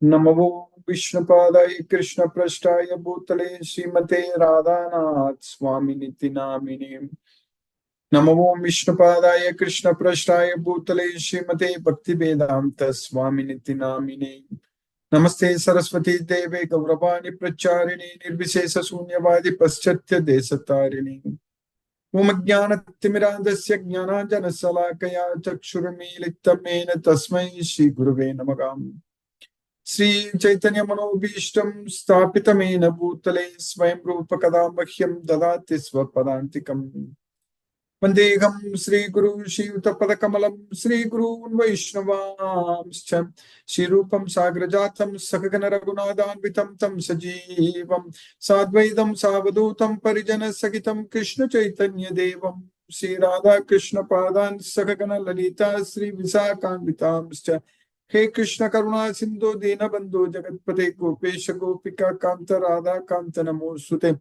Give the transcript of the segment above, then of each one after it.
नमो विष्णुपादाय कृष्णप्रेष्ठाय भूतले श्रीमते राधानाथ स्वामिनिति नामिने। नमो विष्णुपादाय कृष्णप्रेष्ठाय भूतले श्रीमते भक्तिवेदांत स्वामिनिति नामिने। नमस्ते सरस्वती देवे गौरवाणी प्रचारिणे निर्विशेष शून्यवादी पश्चात्य देशतारिणे। ओम ज्ञानतिमिरान्धस्य ज्ञानाञ्जनशलाकया चक्षुरुन्मीलितं येन तस्मै श्रीगुरुवे नमः। श्री चैतन्य मनोभीष्टं स्थापितमेन भूतले स्वयं रूप कदा मह्यं ददाति स्वपदान्तिकम्। वन्देऽहं श्रीगुरु श्रीयुतपदकमलं श्रीगुरून् वैष्णवांश्च श्रीरूपं साग्रजातं सकगण रघुनाथान्वितं तं सजीवं साद्वैतं सावधूतं परिजनसहितं कृष्ण चैतन्य देवं श्रीराधा कृष्ण पादान् सकगण ललिता श्री विशाखान्वितांश्च। हे कृष्ण करुणा सिंधु दीनबंधु जगतपते गोपेश गोपिका कांत राधा कांत नमोस्तुते।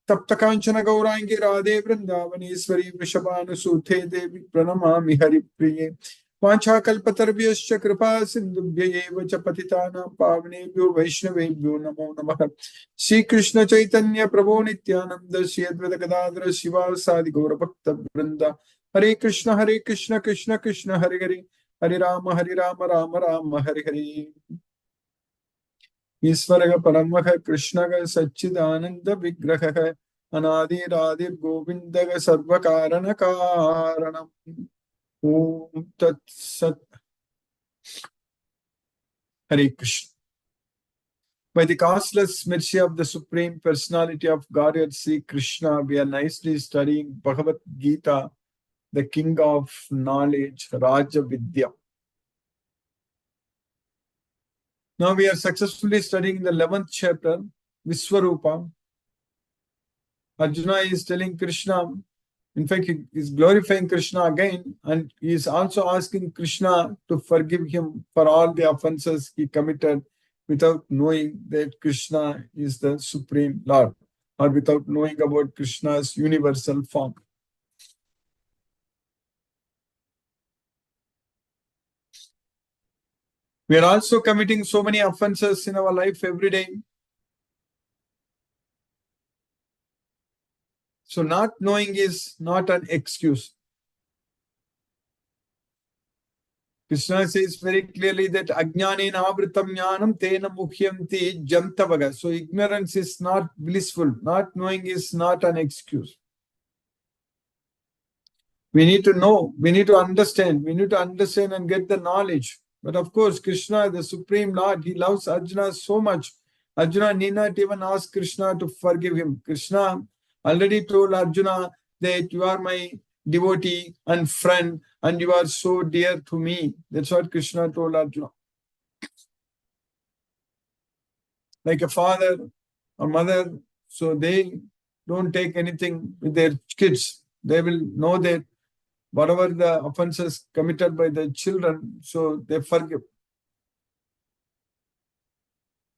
तप्त कांचन गौरांगी राधे वृंदावनेश्वरी वृषभानुसूते देवी प्रणमामि हरिप्रिये। वाञ्छाकल्पतरुभ्यश्च कृपा सिन्धुभ्यैव च पतितानां पावनेभ्यो वैष्णवेभ्यो नमो नमः। श्रीकृष्ण चैतन्य प्रभो नित्यानंद श्री अद्वैत गदाधर शिवासादि गौरभक्तवृंद। हरे कृष्ण कृष्ण कृष्ण हरे हरे हरे राम राम राम हरे हरे। ईश्वर परमः कृष्ण सच्चिदानंद विग्रह अनादिरादिर गोविंद सर्व कारण कारणम। ओम तत्सत। हरे Krishna. By the causeless mercy of the Supreme Personality of Godhead Sri Krishna, we are nicely studying Bhagavad Gita, the king of knowledge, Raja Vidya. Now we are successfully studying the 11th chapter, Viswarupa. Arjuna is telling Krishna, in fact, he is glorifying Krishna again, and he is also asking Krishna to forgive him for all the offenses he committed without knowing that Krishna is the Supreme Lord, or without knowing about Krishna's universal form. We are also committing so many offenses in our life every day. So not knowing is not an excuse. Krishna says very clearly that ajnanena avritam jnanam tena muhyanti jantavaga. So ignorance is not blissful. Not knowing is not an excuse. We need to know. We need to understand. We need to understand and get the knowledge. But of course, Krishna, the Supreme Lord, he loves Arjuna so much. Arjuna need not even ask Krishna to forgive him. Krishna already told Arjuna that you are my devotee and friend and you are so dear to me. That's what Krishna told Arjuna. Like a father or mother, so they don't take anything with their kids. They will know that whatever the offenses committed by the children, so they forgive.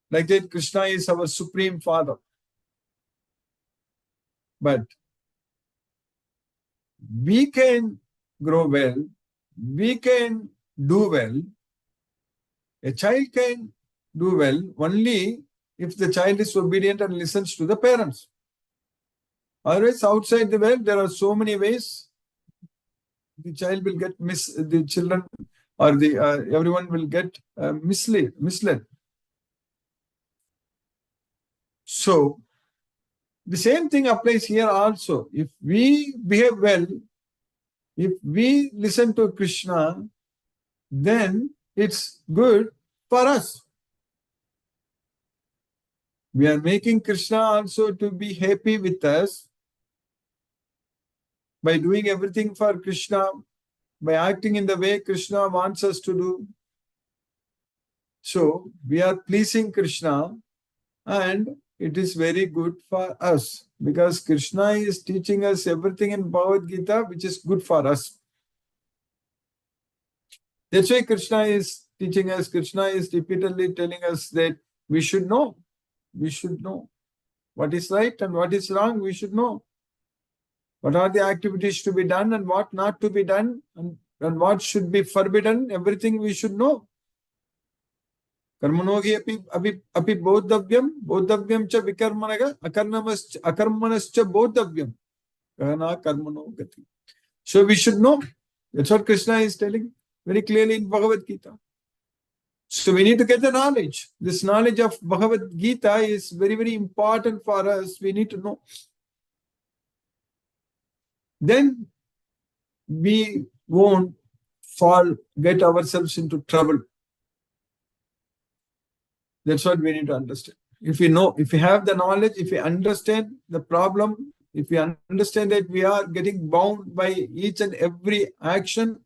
Like that, Krishna is our Supreme Father. But we can grow well, we can do well. A child can do well only if the child is obedient and listens to the parents. Otherwise, outside the world, there are so many ways the child will get the children or the everyone will get misled. So the same thing applies here also. If we behave well, if we listen to Krishna, then it's good for us. We are making Krishna also to be happy with us by doing everything for Krishna, by acting in the way Krishna wants us to do. So we are pleasing Krishna, and it is very good for us because Krishna is teaching us everything in Bhagavad Gita which is good for us. That's why Krishna is teaching us. Krishna is repeatedly telling us that we should know. We should know what is right and what is wrong. We should know what are the activities to be done and what not to be done, and what should be forbidden. Everything we should know. Karmanogi api bodhavyam cha vikarmanaga akarmanascha bodhavyam. Kahana karmano gati. So we should know. That's what Krishna is telling very clearly in Bhagavad Gita. So we need to get the knowledge. This knowledge of Bhagavad Gita is very, very important for us. We need to know. Then we won't get ourselves into trouble. That's what we need to understand. If we know, if we have the knowledge, if we understand the problem, if we understand that we are getting bound by each and every action,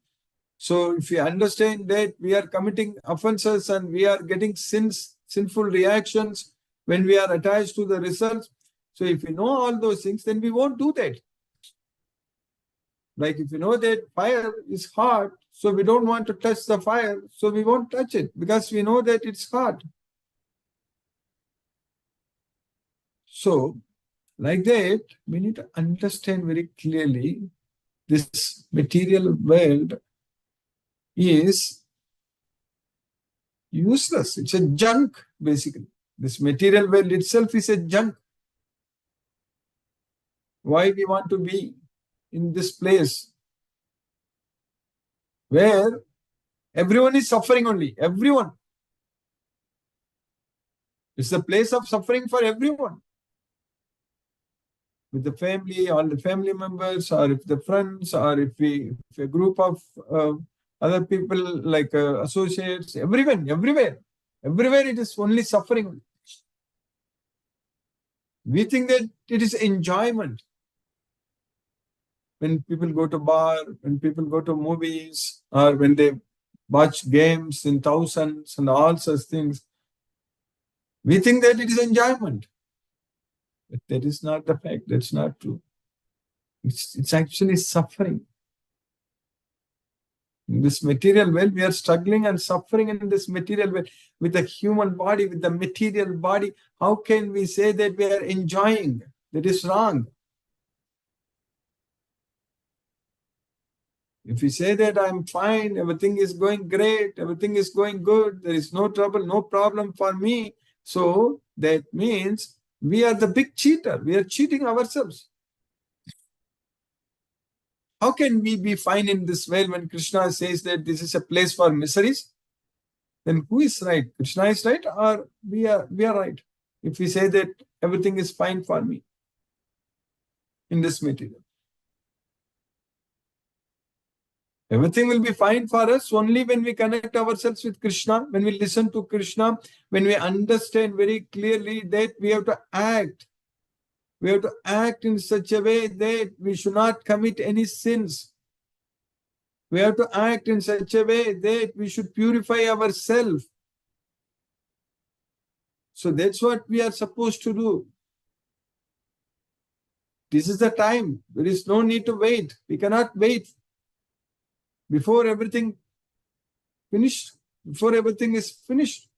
so if we understand that we are committing offenses and we are getting sinful reactions when we are attached to the results, so if we know all those things, then we won't do that. Like if you know that fire is hot, so we don't want to touch the fire, so we won't touch it because we know that it's hot. So, like that, we need to understand very clearly this material world is useless. It's a junk, basically. This material world itself is a junk. Why we want to be in this place where everyone is suffering only. Everyone. It's a place of suffering for everyone. With the family, all the family members, or if the friends, or if a group of other people like associates, everywhere it is only suffering. We think that it is enjoyment. When people go to bar, when people go to movies, or when they watch games in thousands and all such things, we think that it is enjoyment. But that is not the fact. That's not true. It's actually suffering. In this material world, we are struggling and suffering in this material world with the human body, with the material body. How can we say that we are enjoying? That is wrong. If we say that I'm fine, everything is going great, everything is going good, there is no trouble, no problem for me, so that means we are the big cheater. We are cheating ourselves. How can we be fine in this world when Krishna says that this is a place for miseries? Then who is right? Krishna is right, or we are right? If we say that everything is fine for me in this material. Everything will be fine for us only when we connect ourselves with Krishna, when we listen to Krishna, when we understand very clearly that we have to act. We have to act in such a way that we should not commit any sins. We have to act in such a way that we should purify ourselves. So that's what we are supposed to do. This is the time. There is no need to wait. We cannot wait before everything finished. Before everything is finished,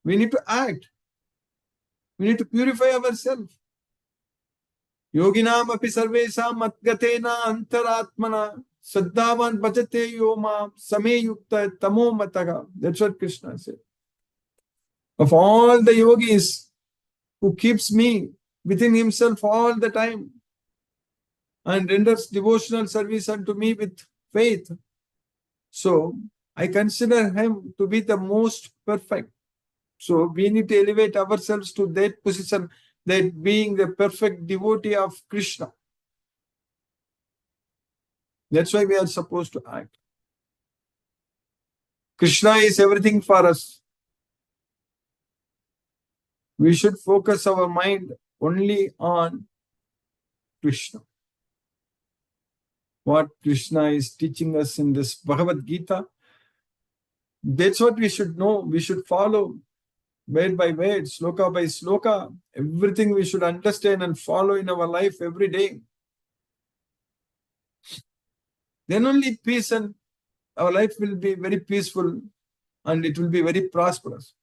we need to act. We need to purify ourselves. Yoginam api sarvesam matgatena antaratmana saddhavan bhajate yoma same yukta tamo mataga. That's what Krishna said. Of all the yogis who keeps me within himself all the time and renders devotional service unto me with faith, so I consider him to be the most perfect. So we need to elevate ourselves to that position, that being the perfect devotee of Krishna. That's why we are supposed to act. Krishna is everything for us. We should focus our mind only on Krishna. What Krishna is teaching us in this Bhagavad Gita, that's what we should know. We should follow word by word, sloka by sloka. Everything we should understand and follow in our life every day. Then only peace and our life will be very peaceful and it will be very prosperous.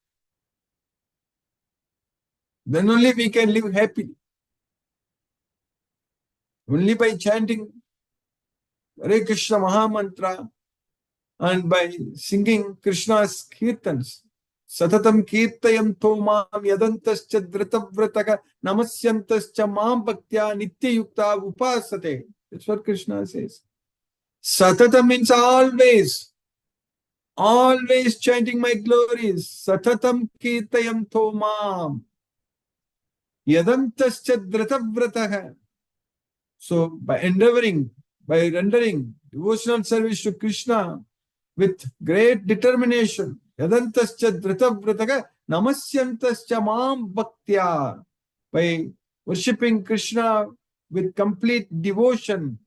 Then only we can live happily. Only by chanting Hare Krishna Maha Mantra and by singing Krishna's kirtans, Satatam kirtayam tomam yadantascha dhritavrataka namasyantascha mam bhaktya nityayukta upasate. That's what Krishna says. Satata means always. Always chanting my glories. Satatam kirtayam tomam yadantascha dhritavrataka. So by endeavoring, by rendering devotional service to Krishna with great determination, yadantascha dhritavrataka namasyantascha mam bhaktya, by worshipping Krishna with complete devotion,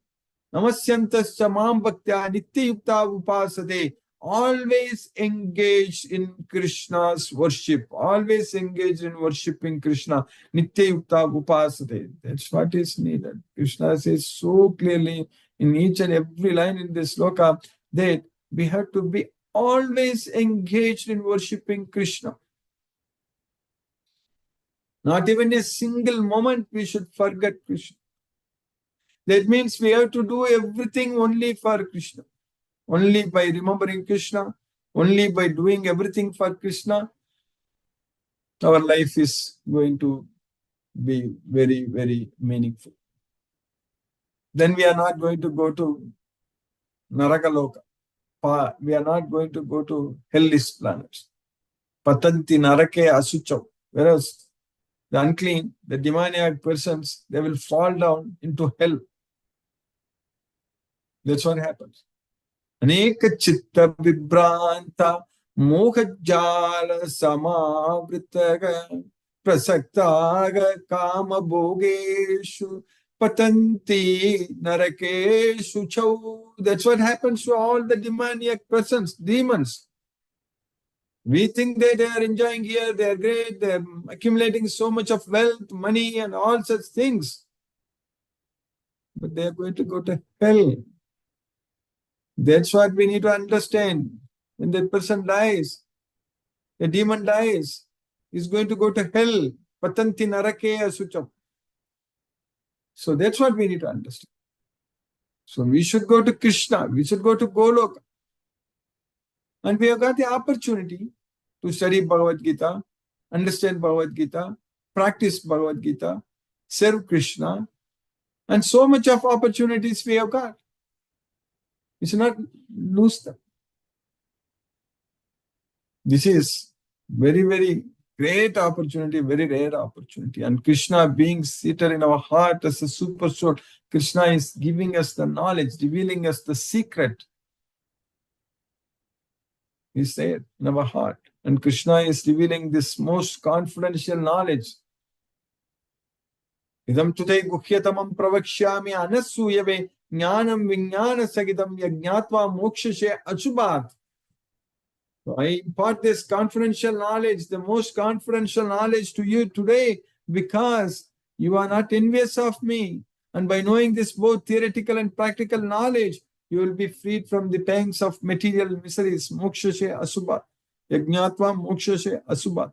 namasyantascha mam bhaktya nityayukta upasate, always engaged in Krishna's worship, always engaged in worshipping Krishna, nityayukta upasate. That's what is needed. Krishna says so clearly in each and every line in this sloka that we have to be always engaged in worshipping Krishna. Not even a single moment we should forget Krishna. That means we have to do everything only for Krishna. Only by remembering Krishna, only by doing everything for Krishna, our life is going to be very, very meaningful. Then we are not going to go to Narakaloka. We are not going to go to hellish planets. Patanti narake asuchav. Whereas the unclean, the demoniac persons, they will fall down into hell. That's what happens. Aneka chitta vibranta mohajjala samavritaga prasaktaga kama bhogeshu patanti narakeshu chau. That's what happens to all the demoniac persons, demons. We think that they are enjoying here, they are great, they are accumulating so much of wealth, money and all such things. But they are going to go to hell. That's what we need to understand. When that person dies, a demon dies, he's going to go to hell. Patanti narake asucham. So that's what we need to understand. So we should go to Krishna, we should go to Goloka. And we have got the opportunity to study Bhagavad Gita, understand Bhagavad Gita, practice Bhagavad Gita, serve Krishna, and so much of opportunities we have got. We should not lose them. This is very, very great opportunity, very rare opportunity. And Krishna being seated in our heart as a super soul, Krishna is giving us the knowledge, revealing us the secret. He's there in our heart. And Krishna is revealing this most confidential knowledge. Idam tute guhyatamam pravakshyami anasuyave jnanam vijnana sagitam yajnatva mokshashe achubhat. So I impart this confidential knowledge, the most confidential knowledge to you today because you are not envious of me. And by knowing this both theoretical and practical knowledge, you will be freed from the pangs of material miseries. Mokshashe asubhat. Yajnatva mokshashe asubhat.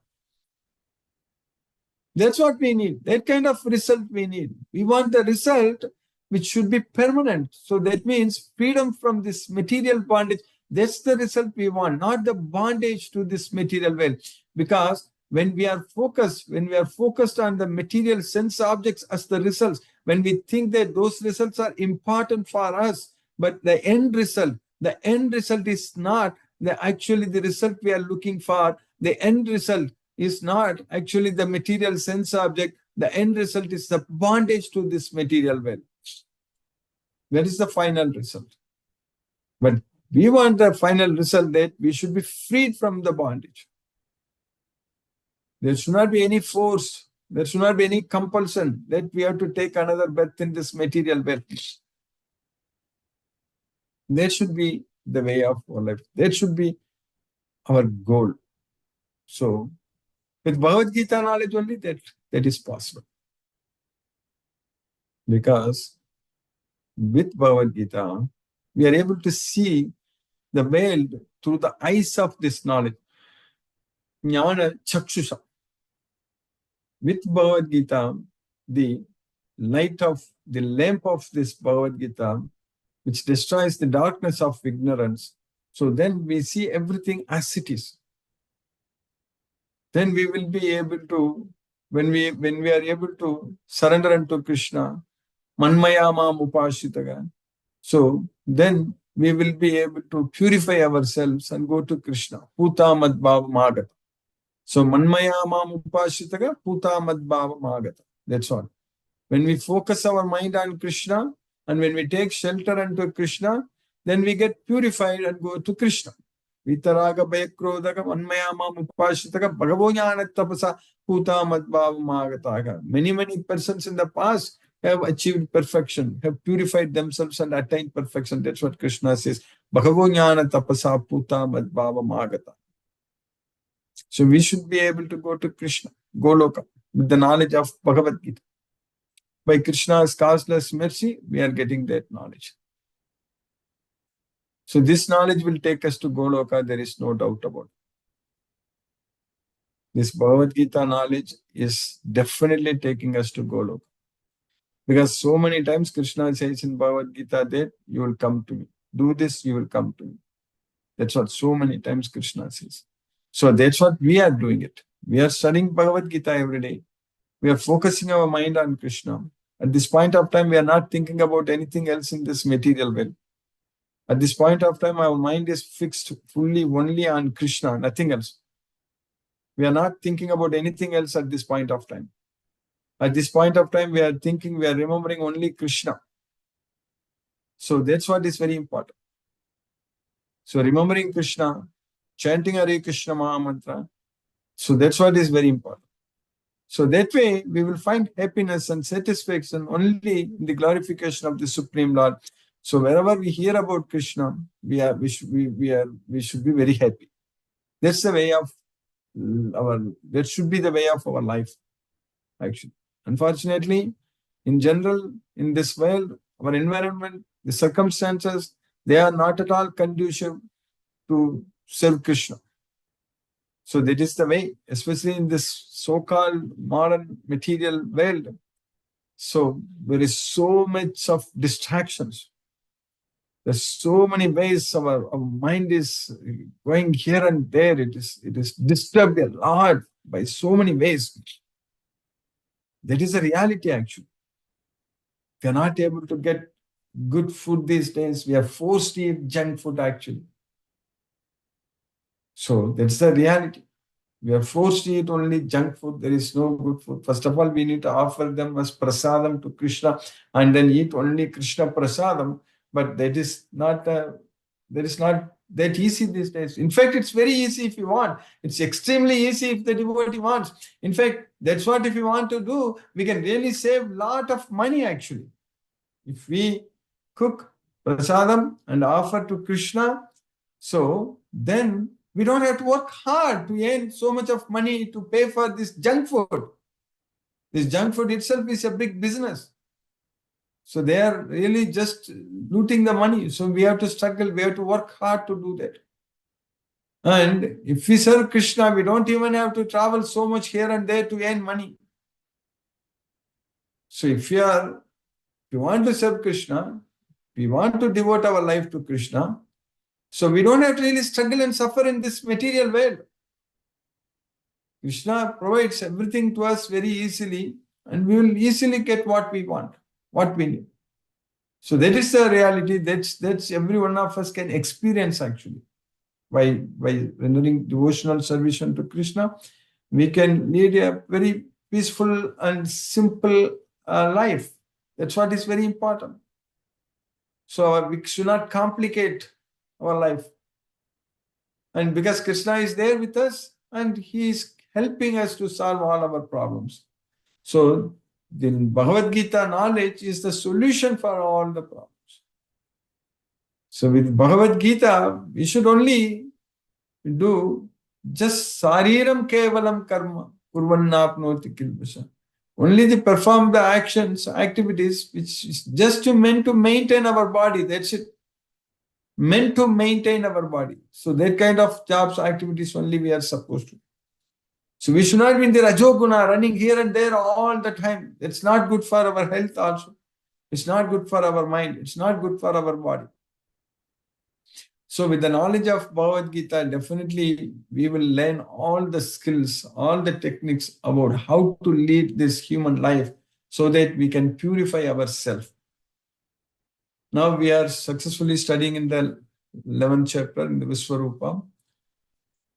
That's what we need. That kind of result we need. We want the result which should be permanent. So that means freedom from this material bondage. That's the result we want, not the bondage to this material wealth. Because when we are focused on the material sense objects as the results, when we think that those results are important for us, but the end result is not actually the result we are looking for. The end result is not actually the material sense object. The end result is the bondage to this material wealth. That is the final result. But we want the final result that we should be freed from the bondage. There should not be any force. There should not be any compulsion that we have to take another birth in this material wealth. That should be the way of our life. That should be our goal. So, with Bhagavad Gita knowledge only, that is possible. Because with Bhagavad Gita, we are able to see the world through the eyes of this knowledge. Jnana chakshusha. With Bhagavad Gita, the light of the lamp of this Bhagavad Gita, which destroys the darkness of ignorance. So then we see everything as it is. then we will be able to, when we are able to surrender unto Krishna, Manmaya Mam Upashitaga. So then we will be able to purify ourselves and go to Krishna. Puta Madbhava Magata. So Manmaya Mam Upashitaga, Puta Madbhava Magata. That's all. When we focus our mind on Krishna and when we take shelter unto Krishna, then we get purified and go to Krishna. Vitaraga Bhayakrodaka Manmayamam Upashitaka Bhagavonyana Tapasa Puta Madbhava Magataga. Many persons in the past have achieved perfection, have purified themselves and attained perfection. That's what Krishna says. Bhagavonyana Tapasa Puta Madbhava Magata. So we should be able to go to Krishna, Goloka, with the knowledge of Bhagavad Gita. By Krishna's causeless mercy, we are getting that knowledge. So this knowledge will take us to Goloka, there is no doubt about it. This Bhagavad Gita knowledge is definitely taking us to Goloka. Because so many times Krishna says in Bhagavad Gita that you will come to me. Do this, you will come to me. That's what so many times Krishna says. So that's what we are doing it. We are studying Bhagavad Gita every day. We are focusing our mind on Krishna. At this point of time, we are not thinking about anything else in this material world. At this point of time, our mind is fixed fully only on Krishna, nothing else. We are not thinking about anything else at this point of time. At this point of time, we are remembering only Krishna. So that's what is very important. So remembering Krishna, chanting Hare Krishna Maha Mantra. So that's what is very important. So that way, we will find happiness and satisfaction only in the glorification of the Supreme Lord. So wherever we hear about Krishna, we should be very happy. That's the way of that should be the way of our life, actually. Unfortunately, in general, in this world, our environment, the circumstances, they are not at all conducive to serve Krishna. So that is the way, especially in this so-called modern material world. So there is so much of distractions. There's so many ways our mind is going here and there. It is disturbed a lot by so many ways. That is a reality, actually. We are not able to get good food these days. We are forced to eat junk food, actually. So that's the reality. We are forced to eat only junk food. There is no good food. First of all, we need to offer them as prasadam to Krishna and then eat only Krishna prasadam. But that is not that easy these days. In fact, it's very easy if you want. It's extremely easy if the devotee wants. In fact, that's what if you want to do, we can really save a lot of money, actually. If we cook prasadam and offer to Krishna, so then we don't have to work hard to earn so much of money to pay for this junk food. This junk food itself is a big business. So they are really just looting the money. So we have to struggle. We have to work hard to do that. And if we serve Krishna, we don't even have to travel so much here and there to earn money. So if you want to serve Krishna, we want to devote our life to Krishna, so we don't have to really struggle and suffer in this material world. Krishna provides everything to us very easily, and we will easily get what we want, what we need. So that is the reality that's every one of us can experience, actually. By rendering devotional service to Krishna, we can lead a very peaceful and simple life. That's what is very important. So we should not complicate our life. And because Krishna is there with us and he is helping us to solve all our problems. So the Bhagavad Gita knowledge is the solution for all the problems. So with Bhagavad Gita, we should only do just sariram kevalam karma kurvannapnoti kilbasa. Only to perform the activities which is just meant to maintain our body. That's it. Meant to maintain our body. So that kind of jobs, activities only we are supposed to. So we should not be in the rajoguna, running here and there all the time. It's not good for our health also. It's not good for our mind. It's not good for our body. So with the knowledge of Bhagavad Gita, definitely we will learn all the skills, all the techniques about how to lead this human life so that we can purify ourselves. Now we are successfully studying in the 11th chapter in the Viswarupa.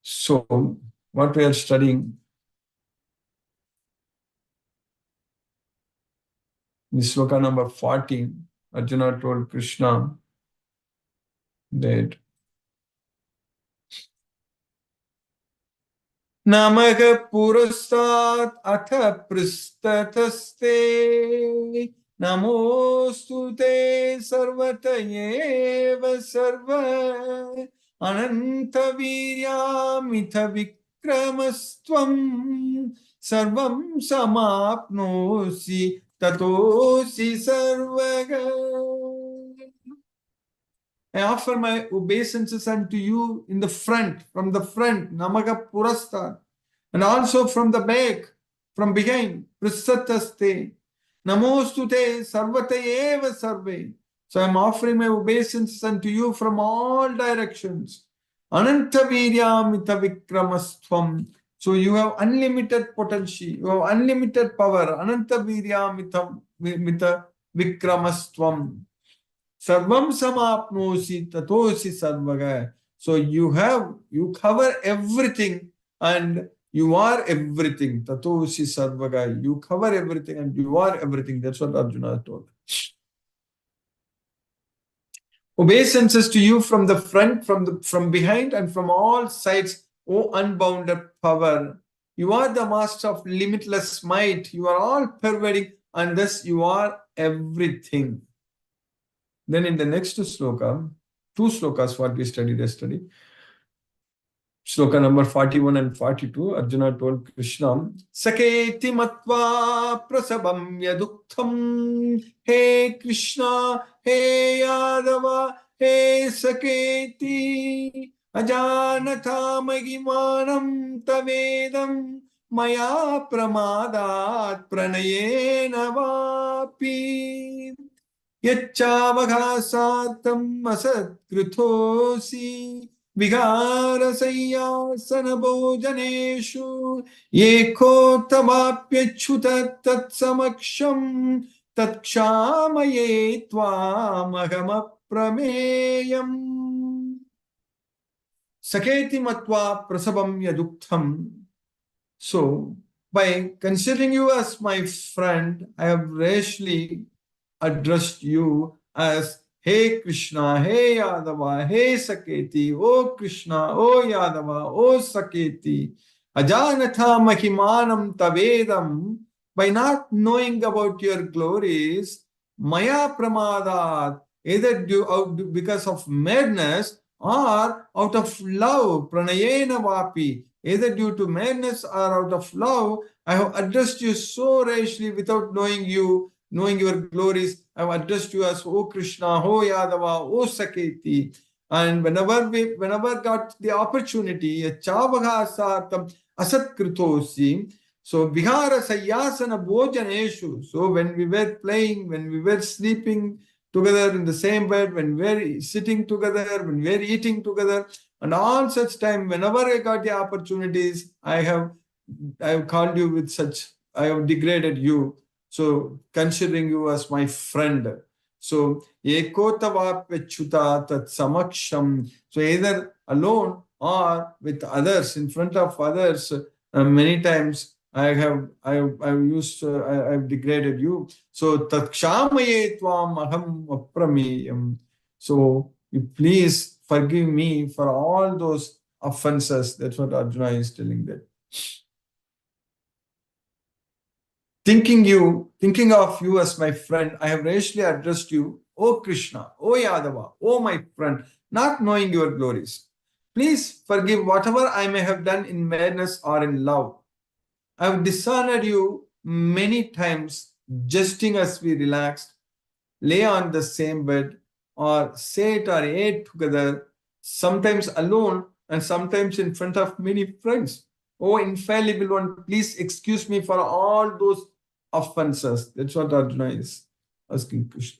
So what we are studying, in sloka number 14, Arjuna told Krishna that Namah purastat atha pristataste Namostu te sarvatayeva sarva Ananta viryamitha vikramastvam Sarvam samapnosi tatosi sarvaga. I offer my obeisances unto you in the front, from the front, Namaga Purasta, and also from the back, from behind, Prasataste, Namostute, Sarvate Eva Sarve. So I'm offering my obeisances unto you from all directions. Ananta Viryamita Vikramasthvam. So you have unlimited potential, you have unlimited power. Ananta Viryamita Vikramasthvam. Sarvam samapnosi tatosi sarvaga. So you cover everything and you are everything. Tatosi sarvaga. You cover everything and you are everything. That's what Arjuna told. Obeisances to you from the front, from behind, and from all sides, O unbounded power. You are the master of limitless might. You are all pervading, and thus you are everything. Then in the next sloka, two slokas what we studied yesterday, sloka number 41 and 42, Arjuna told Krishna, Saketi matva prasabam yaduktham, Hey Krishna, Hey Yadava, Hey Saketi, Ajanatha magimanam tavedam, Maya pramadat pranayena vapi. Yachavaghasatam asatkruthosi vigarasayasana yeko tamapyachyutat tatsamaksham tatksamaye tvamahamaprameyam. Saketi matva prasabam yaduktham. So, by considering you as my friend, I have rashly addressed you as Hey Krishna, Hey Yadava, Hey Saketi, O Krishna, O Yadava, O Saketi, Ajanatha Mahimanam Tavedam. By not knowing about your glories, Maya Pramadat, either because of madness or out of love, Pranayena Vapi, either due to madness or out of love, I have addressed you so rashly without knowing you, knowing your glories. I have addressed you as O Krishna, O Yadava, O Saketi. And whenever got the opportunity, Chavagasatam Asatkritosi. So Vihara Sayasana Bhojaneshu. So when we were playing, when we were sleeping together in the same bed, when we were sitting together, when we were eating together, and all such time, whenever I got the opportunities, I have called you with such, I have degraded you. So considering you as my friend. So ekotavapyachuta tat samaksham. So either alone or with others, in front of others, many times I've degraded you. So tatshamaye tvam aham aprameyam. So you please forgive me for all those offenses. That's what Arjuna is telling that. Thinking of you as my friend, I have rashly addressed you, O Krishna, O Yadava, O my friend, not knowing your glories. Please forgive whatever I may have done in madness or in love. I have dishonored you many times, jesting as we relaxed, lay on the same bed, or sat or ate together, sometimes alone and sometimes in front of many friends. Oh, infallible one, please excuse me for all those offenses. That's what Arjuna is asking Krishna.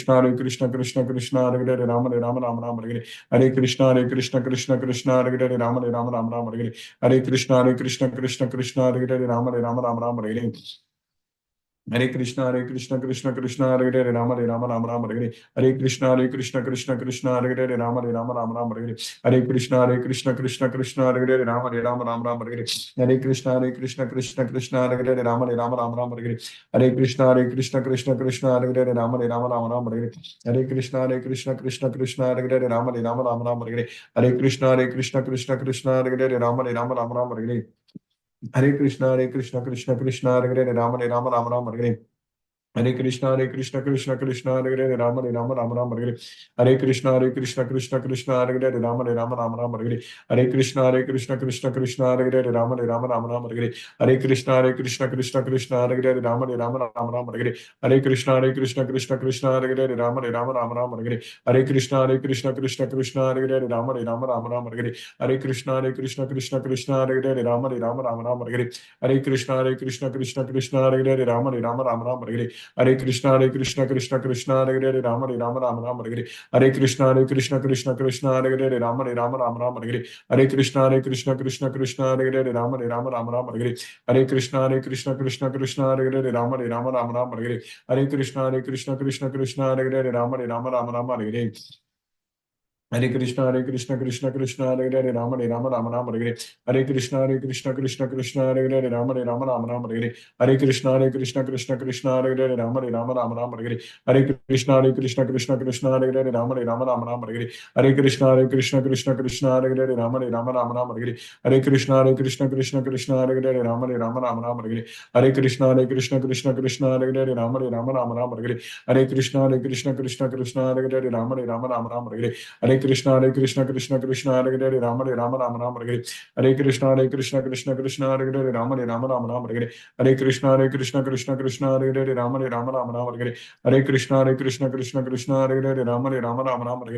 Hare Krishna Krishna Krishna Hare Hare Rama Rama Rama Rama Hare Hare Hare Krishna Krishna Krishna Hare Hare Rama Rama Rama Rama Hare Hare Krishna Krishna Krishna Hare Hare Rama Rama Rama Rama Hare Hare Krishna Krishna Krishna Hare Hare Rama Rama Rama Rama Hare Krishna Krishna Krishna Hare Hare Rama Rama Rama Rama Hare Krishna Krishna Krishna Hare Hare Rama Rama Rama Rama Hare Krishna Krishna Krishna Krishna Hare Hare Rama Rama Rama Rama Hare Krishna Krishna Krishna Hare Hare Rama Rama Rama Rama Hare Krishna Krishna Krishna Krishna Hare Hare Rama Rama Rama Rama Hare Krishna Krishna Krishna Hare Hare Rama Rama Rama Rama Hare Krishna Krishna Krishna Hare Hare Rama Rama Rama Rama Hare Krishna Krishna Krishna Hare Hare Rama Rama Rama Rama Hare Krishna Krishna Krishna Krishna Hare Hare Rama Rama Rama Rama Hare Krishna Krishna Krishna Krishna Hare Hare Rama Rama Rama Rama Hare Krishna Krishna Krishna Krishna Hare Hare Rama Rama Rama Rama Hare Krishna Krishna Krishna Krishna Hare Hare Rama Rama Rama Rama Hare Krishna Krishna Krishna Krishna Hare Hare Rama Rama Rama Rama Hare Krishna Krishna Krishna Krishna Hare Hare Rama Rama Rama Rama Hare Krishna Krishna Krishna Krishna Hare Hare Rama Rama Rama Rama Hare Krishna Krishna Krishna Hare Hare Rama Rama Rama Rama Hare Krishna Krishna Krishna Krishna Hare Hare Rama Rama Rama Rama Hare Krishna Krishna Krishna Krishna Hare Hare Rama Rama Rama Rama Hare Krishna Krishna Krishna Krishna Hare Hare Rama Rama Rama Rama Hare Krishna Krishna Krishna Krishna Hare Hare Rama Rama Rama Rama Hare Krishna Krishna Krishna Hare Hare Rama Rama Rama Rama Hare Krishna Krishna Krishna Krishna Hare Hare Rama Rama Rama Rama Hare Krishna Krishna Krishna Krishna Hare Hare Rama Rama Rama Rama Hare Krishna Krishna Krishna Krishna Hare Hare Rama Rama Rama Rama Hare Krishna Krishna Krishna Krishna Hare Hare Rama Rama Rama Rama Hare Krishna Krishna Krishna Krishna Hare Hare Rama Rama Rama Rama Hare Krishna Krishna Krishna Krishna Hare Hare Rama Rama Rama Rama Hare Krishna Krishna Krishna Krishna Hare Hare Rama Rama Rama Rama Hare Krishna Krishna Krishna Hare Hare Rama Rama Rama Rama Hare Krishna Krishna Krishna Krishna Hare Hare Rama Rama Rama Rama Hare Krishna Krishna Krishna Krishna Hare Hare Rama Rama Rama Rama Hare Krishna Krishna Krishna Krishna Hare Hare Rama Rama Rama Rama Hare Krishna Krishna Krishna Krishna Hare Hare Rama Rama Rama Rama Hare Krishna Krishna Krishna Krishna Hare Hare Rama Rama Rama Rama Hare Krishna Krishna Krishna Krishna Hare Hare Rama Rama Rama Rama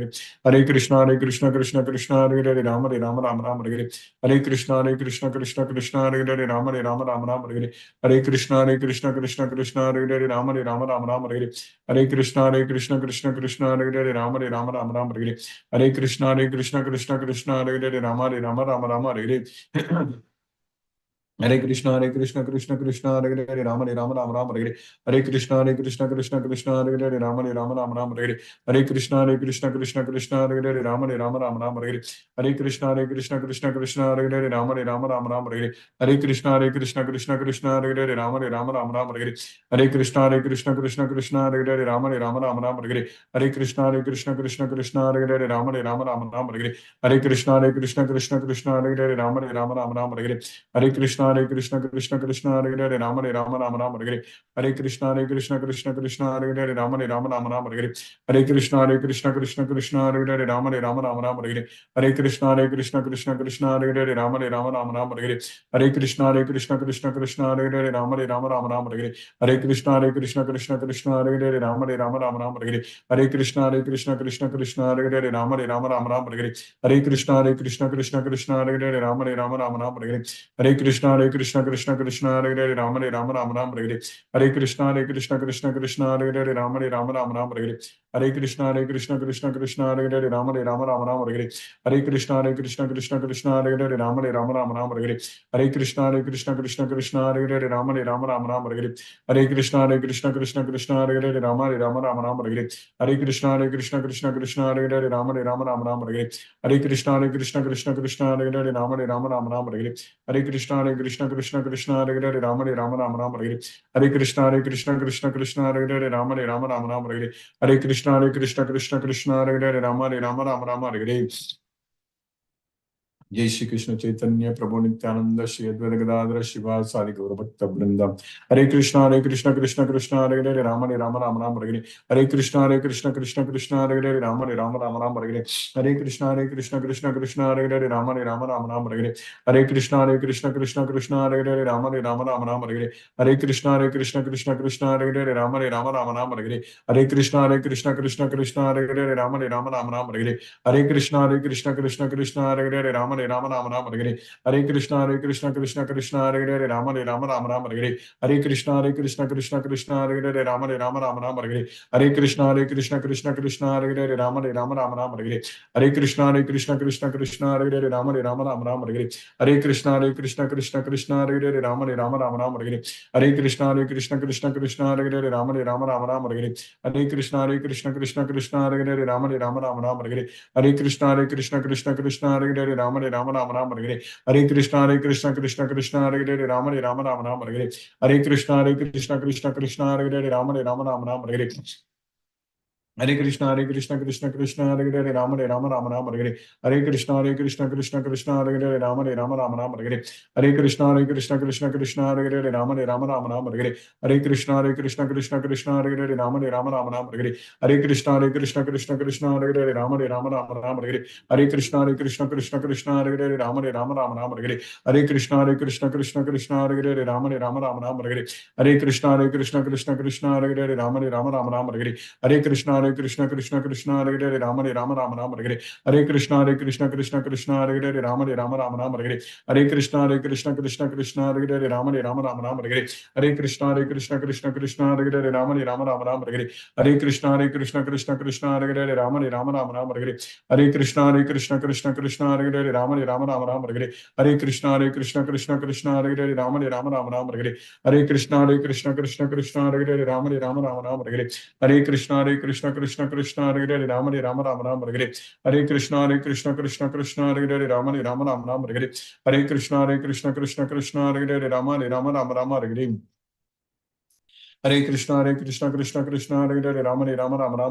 Hare Krishna Krishna Krishna Krishna Hare Hare Rama Rama Rama Rama Hare Krishna Krishna Krishna Hare Hare Rama Rama Rama Rama Hare Krishna Krishna Krishna Hare Hare Rama Rama Rama Rama Hare Krishna Krishna Krishna Krishna Hare Hare Rama Rama Rama Rama Hare Krishna Krishna Krishna Krishna Hare Hare Rama Rama Rama Rama Hare Krishna Krishna Krishna Krishna Hare Hare Rama Rama Rama Rama Hare Krishna Krishna Krishna Krishna Hare Hare Rama Rama Rama Rama Hare Krishna Krishna Krishna Krishna Hare Hare Rama Rama Rama Rama Hare Krishna Krishna Krishna Krishna Hare Hare Rama Rama Rama Rama Hare Krishna Krishna Krishna Krishna Hare Hare Rama Rama Rama Rama Hare Krishna Krishna Krishna Krishna Hare Hare Rama Rama Rama Rama Hare Krishna Krishna Krishna Krishna Hare Hare Rama Rama Rama Rama Hare Krishna Krishna Krishna Krishna Hare Hare Rama Rama Rama Rama Hare Krishna Krishna Krishna Krishna Hare Hare Rama Rama Rama Rama Hare Krishna Krishna Krishna Krishna Hare Hare Rama Rama Rama Rama Hare Krishna Krishna Krishna Krishna Hare Hare Rama Rama Rama Rama Hare Krishna Krishna Krishna Krishna Hare Hare Rama Rama Rama Rama Hare Krishna Krishna Krishna Krishna Hare Hare Rama Rama Rama Rama Hare Krishna Krishna Krishna Krishna Hare Hare Rama Rama Rama Rama Hare Krishna Krishna Krishna Krishna Hare Hare Rama Rama Rama Rama Hare Krishna Krishna Krishna Krishna Hare Hare Rama Rama Rama Rama Hare Krishna Krishna Krishna Krishna Hare Hare Rama Rama Rama Rama Hare Krishna Krishna Krishna Krishna Hare Hare Rama Rama Rama Rama Hare Krishna Krishna Krishna Krishna Hare Hare Rama Rama Rama Rama Hare Krishna Krishna Krishna Krishna Hare Hare Rama Rama Rama Rama Hare Krishna Krishna Krishna Krishna Hare Hare Rama Rama Rama Rama Hare Krishna Krishna Krishna Krishna Hare Hare Rama Rama Rama Rama Hare Krishna Krishna Krishna Krishna Hare Hare Rama Rama Rama Rama Hare Krishna Krishna Krishna Krishna Hare Hare Rama Rama Rama Rama Hare जय श्री कृष्ण चैतन्य प्रभु नित्यानंद श्री अद्वैत गदाधर शिवासादि सादि गौर भक्त वृंद हरे कृष्ण कृष्ण कृष्ण हरे हरे राम राम राम राम हरे कृष्ण कृष्ण कृष्ण हरे हरे राम राम राम राम हरे कृष्ण कृष्ण हरे हरे राम राम राम राम हरे कृष्ण कृष्ण हरे हरे राम राम राम हरे कृष्ण कृष्ण हरे हरे राम राम राम हरे कृष्ण कृष्ण हरे हरे राम राम राम हरे Krishna Krishna Krishna Hare Hare Ram Rama Rama Rama Hare Hare Krishna Krishna Krishna Hare Hare Rama Rama Rama Rama Hare Hare Krishna Krishna Krishna Hare Hare Rama Rama Rama Rama Hare Hare Krishna Krishna Krishna Hare Hare Rama Rama Rama Rama Hare Hare Krishna Krishna Krishna Hare Hare Rama Rama Rama Rama Hare Hare Krishna Krishna Krishna Hare Hare Rama Rama Rama Rama Hare Hare Krishna Krishna Krishna Hare Hare Rama Rama Rama Rama Hare Hare Krishna Krishna Hare Hare Rama Rama Rama Rama Hare Hare Krishna Krishna Hare Hare Rama Rama Rama Rama Hare Hare Krishna Krishna Hare Hare Rama Rama Rama Rama Hare Hare Krishna Krishna Hare Hare Rama Rama Rama Rama Hare Hare Krishna Krishna Hare Hare Rama Rama Rama Hare Hare Krishna Krishna Hare Hare Rama Rama Rama Hare Hare Krishna Krishna Hare Hare Rama Rama Rama Hare Hare Krishna Krishna Hare Hare Rama Rama Rama Hare Hare Krishna Krishna Hare Hare Rama Rama Rama Hare Hare Krishna Krishna Hare Hare Rama Rama Rama Hare Hare Krishna Krishna Hare Hare Rama Rama Hare Hare Krishna Krishna Hare Hare Rama Rama Hare Hare Krishna Krishna Hare Hare Rama Rama Hare Hare Krishna Krishna Hare Hare Rama Rama Hare Hare Krishna Krishna Hare Hare Rama Rama Hare Hare Krishna Krishna Hare Hare Rama Rama Hare Hare Krishna Krishna Hare Hare Rama Rama Hare Hare Krishna Krishna Hare Hare Rama Rama Hare Hare Krishna Krishna Hare Hare Rama Rama Hare Hare Krishna Krishna Hare Hare Rama Rama Hare Hare Krishna Krishna Hare Hare Rama Rama Hare Hare Krishna Krishna Hare Hare Rama Rama Hare Hare Krishna Krishna Hare Hare Rama Rama Hare Hare Krishna Hare Hare Rama Rama Hare Hare Krishna Krishna Hare Hare Rama Rama Hare Hare Krishna Krishna Hare Hare Rama Rama Hare Hare Krishna Krishna Hare Hare Rama Rama Hare Hare Krishna Krishna Hare Hare Rama Rama Hare Hare Krishna Krishna Hare Hare Rama Rama Hare Hare Krishna Krishna Hare Hare Rama Rama Hare Hare Krishna Krishna Hare Hare Rama Rama Hare Hare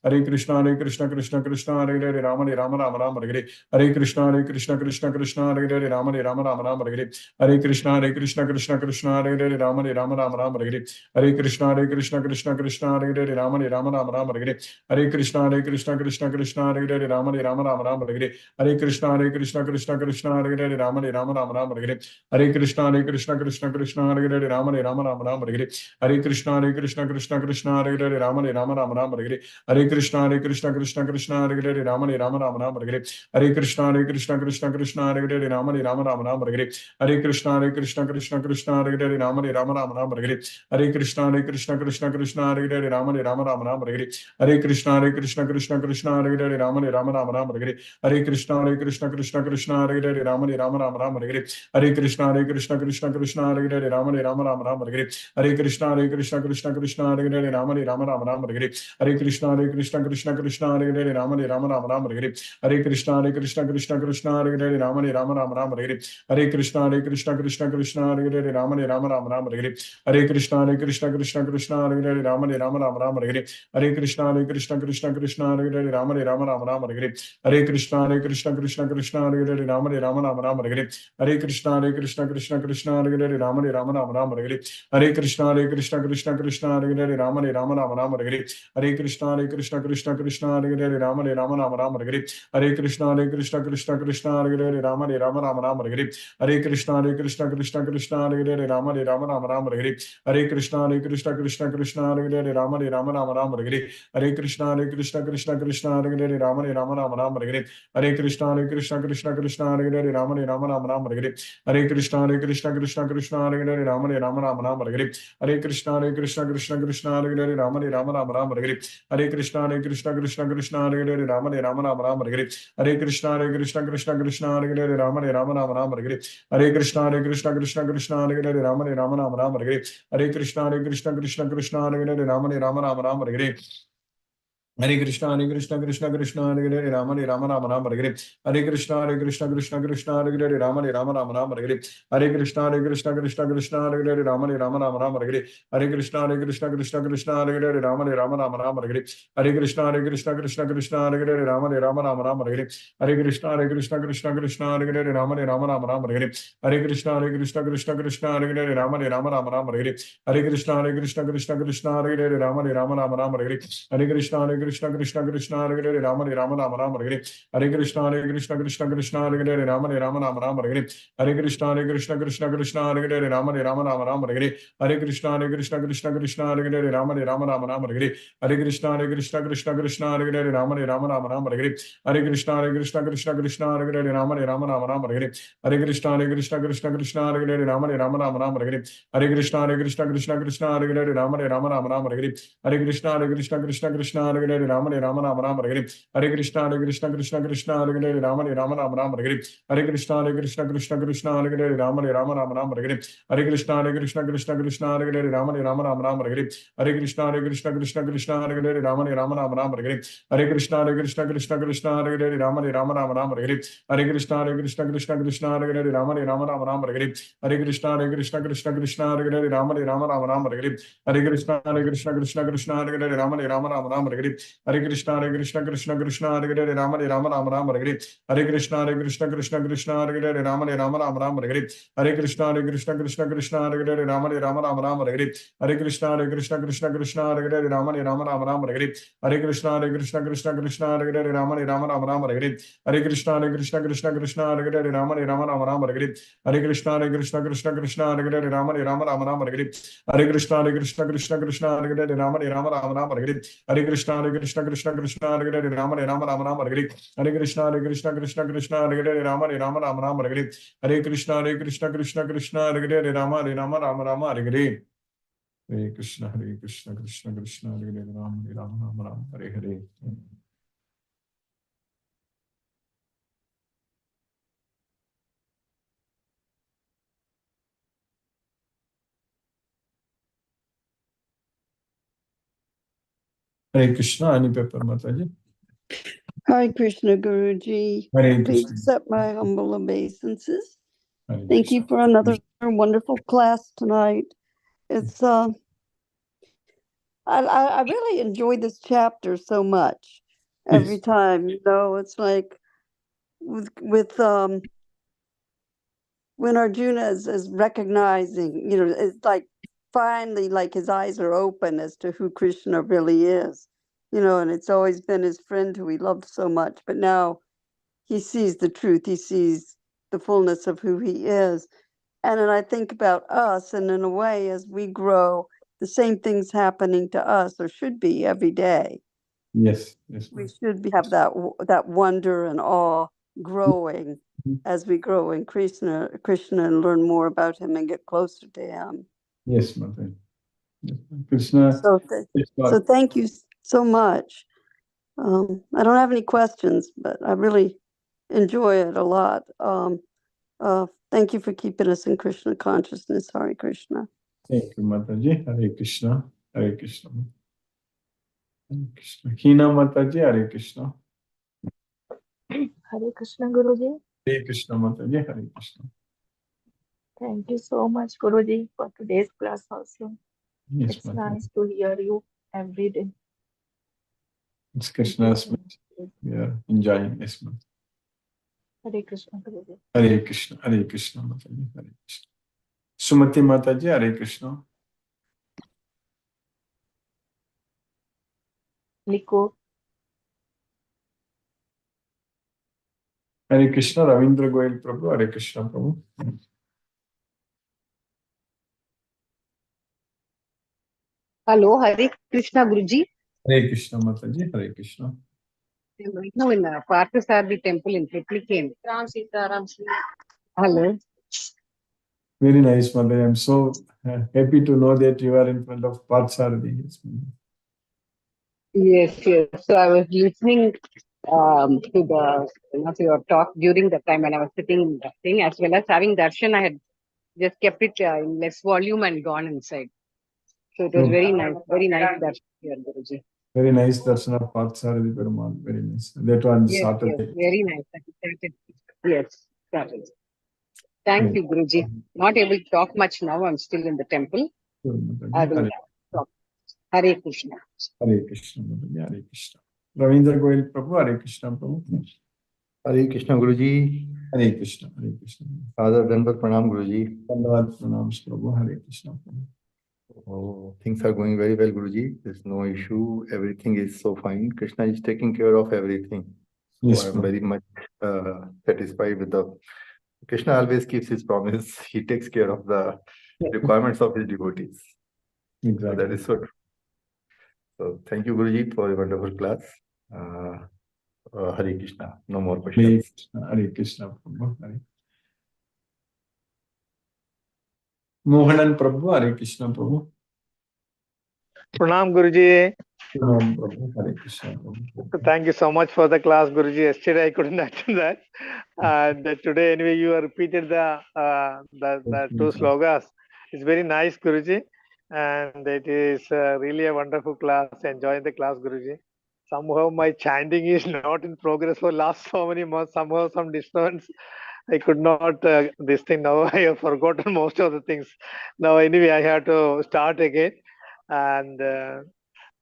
Krishna Krishna Hare Hare Rama Rama Hare Hare Krishna Krishna Hare Hare Rama Rama Hare Hare Krishna Krishna Hare Hare Rama Rama Hare Hare Krishna Krishna Hare Hare Rama Rama Hare Hare Krishna Krishna Hare Hare Rama Rama Hare Hare Krishna Krishna Hare Hare Rama Rama Hare Hare Krishna Krishna Hare Hare Rama Rama Hare Hare Krishna Krishna Hare Hare Rama Rama Hare Hare Krishna Krishna Hare Hare Rama Rama Hare Hare Krishna Krishna Hare Hare Rama Rama Hare Hare Krishna Krishna Hare Hare Rama Rama Hare Hare Krishna Krishna Hare Hare Rama Rama Hare Hare Krishna Krishna Hare Hare Rama Rama Hare Hare Krishna Krishna Hare Hare Rama Rama Hare Hare Krishna Krishna Hare Hare Rama Rama Hare Hare Krishna Krishna Hare Hare Rama Rama Hare Hare Krishna Krishna Hare Hare Rama Rama Hare Hare Krishna Krishna Hare Hare Rama Rama Hare Hare Krishna Krishna Hare Hare Rama Rama Hare Hare Krishna Krishna Hare Hare Rama Rama Hare Hare Krishna Krishna Hare Hare Rama Rama Hare Hare Krishna Krishna Hare Hare Rama Rama Hare Hare Krishna Krishna Hare Hare Rama Rama Hare Hare Krishna Krishna Hare Hare Rama Rama Hare Hare Krishna Krishna Hare Hare Rama Rama Hare Hare Krishna Krishna Hare Hare Rama Rama Hare Hare Krishna Krishna Hare Hare Rama Rama Hare Hare Krishna Krishna Hare Hare Rama Rama Hare Hare Krishna Krishna Hare Hare Rama Rama Hare Hare Hare Krishna Hare Hare Rama Rama Hare Hare Krishna Krishna Hare Hare Rama Rama Hare Hare Krishna Krishna Hare Hare Rama Rama Hare Hare Krishna Krishna Hare Hare Rama Rama Hare Hare Krishna Krishna Hare Hare Rama Rama Hare Hare Krishna Krishna Hare Hare Rama Rama Hare Hare Krishna Krishna Hare Hare Rama Rama Hare Hare Krishna Krishna Hare Hare Rama Rama Hare Hare Krishna Krishna Hare Hare Rama Rama Hare Hare Krishna Krishna Krishna Krishna Hare Hare Rama Rama Rama Rama Hare Hare Krishna Krishna Krishna Hare Hare Rama Rama Rama Rama Hare Hare Krishna Krishna Krishna Hare Hare Rama Rama Rama Rama Hare Hare Krishna Krishna Krishna Hare Hare Rama Rama Rama Rama Hare Hare Krishna Krishna Krishna Hare Hare Rama Rama Rama Rama Hare Hare Krishna Krishna Krishna Hare Hare Rama Rama Rama Rama Hare Hare Krishna Krishna Krishna Hare Hare Rama Rama Rama Rama Hare Hare Krishna Krishna Hare Hare Rama Rama Rama Rama Hare Hare Krishna Krishna Hare Hare Rama Rama Rama Rama Hare Hare Krishna Krishna Hare Hare Rama Rama Rama Rama Hare Hare Krishna Krishna Hare Hare Rama Rama Rama Rama Hare Hare Krishna Krishna Hare Hare Rama Rama Rama Rama Hare Hare Krishna Krishna Hare Hare Rama Rama Rama Rama Hare Hare Krishna Krishna Hare Hare Rama Rama Rama Rama Hare Hare Krishna Krishna Hare Hare Rama Rama Rama Rama Hare Hare Krishna Krishna Hare Hare Rama Rama Rama Rama Hare Hare Krishna Krishna Hare Hare Rama Rama Rama Rama Hare Hare Krishna Krishna Hare Hare Rama Rama Rama Rama Hare Hare Krishna Krishna Hare Hare Rama Rama Rama Rama Hare Hare Krishna Krishna Hare Hare Rama Rama Rama Rama Hare Hare Krishna Krishna Hare Hare Rama Rama Rama Rama Hare Hare Krishna Krishna Hare Hare Rama Rama Rama Rama Hare Hare Krishna Krishna Hare Hare Rama Rama Rama Rama Hare Hare Krishna Krishna Hare Hare Rama Rama Rama Rama Hare Hare Krishna Krishna Hare Hare Rama Rama Rama Rama Hare Hare Krishna Krishna Hare Hare Rama Rama Rama Rama Hare Hare Krishna Krishna Hare Hare Rama Rama Rama Rama Hare Hare Krishna Krishna Hare Hare Rama Rama Rama Rama Hare Hare Krishna Krishna Hare Hare Rama Rama Rama Hare Hare. Hare Krishna, any paper, Mataji. Hare Krishna, Guruji. Hare Please Krishna. accept my humble obeisances. Hare Thank Krishna. you for another wonderful class tonight. It's I really enjoy this chapter so much. Every Yes. time, it's like with when Arjuna is recognizing, it's like finally like his eyes are open as to who Krishna really is. And it's always been his friend who he loved so much, but now he sees the truth. He sees the fullness of who he is. And then I think about us, and in a way, as we grow, the same thing's happening to us, or should be every day. Yes. We should have that wonder and awe growing as we grow in Krishna and learn more about him and get closer to him. Yes, Mataji. Krishna. So thank you so much. I don't have any questions, but I really enjoy it a lot. Thank you for keeping us in Krishna consciousness. Hare Krishna. Thank you, Mataji. Hare Krishna. Hare Krishna. Hare Krishna. Hina Mataji. Hare Krishna. Hare Krishna, Guruji. Hare Krishna, Mataji. Hare Krishna. Thank you so much, Guruji, for today's class also. Yes, It's Mataji. nice to hear you every day. It's Krishna's message. We are enjoying this month. Hare Krishna, Guruji. Hare Krishna. Hare Krishna, Mataji. Hare Krishna. Sumati Mataji. Hare Krishna. Nico. Hare Krishna. Ravindra Goyal Prabhu. Hare Krishna, Prabhu. Hello, Hare Krishna Guruji. Hare Krishna, Mataji. Hare Krishna. I'm right now in Parthasarathy temple in Triplicane. Hello. Very nice, Mataji. I'm so happy to know that you are in front of Parthasarathy. Yes. So I was listening to your talk during the time when I was sitting in the thing, as well as having darshan. I had just kept it in less volume and gone inside. So it was very nice darshan here, Guruji. Very nice darshan of Parthasarathy Perumal. Very nice. That one Yes, Saturday. very nice. Yes, Saturday. Thank you, Guruji. Not able to talk much now. I'm still in the temple. I will talk. Hare Krishna. Hare Krishna. Hare Krishna. Ravindra Goyal Prabhu. Hare Krishna, Prabhu. Hare Krishna Guruji. Hare Krishna. Hare Krishna. Father Danvat Pranam Guruji. Dandavat Pranams Prabhu. Hare Krishna, Prabhu. Oh, things are going very well, Guruji. There's no issue. Everything is so fine. Krishna is taking care of everything. So Yes, I'm ma'am. very much satisfied with the. Krishna always keeps his promise. He takes care of the requirements of his devotees. So that Exactly. is so true. So thank you, Guruji, for a wonderful class. Hare Krishna. No more Hare questions. Krishna, Hare Krishna, Prabhu. Hare. Mohanan Prabhu, Hare Krishna, Prabhu. Pranam Guruji. Pranam Prabhu, Hare Krishna, Prabhu. Thank you so much for the class, Guruji. Yesterday I couldn't attend that. And today anyway you have repeated the two slogas. It's very nice, Guruji. And it is really a wonderful class. Enjoying the class, Guruji. Somehow my chanting is not in progress for last so many months. Somehow some disturbance. I could not this thing now. I have forgotten most of the things. Now anyway I have to start again. And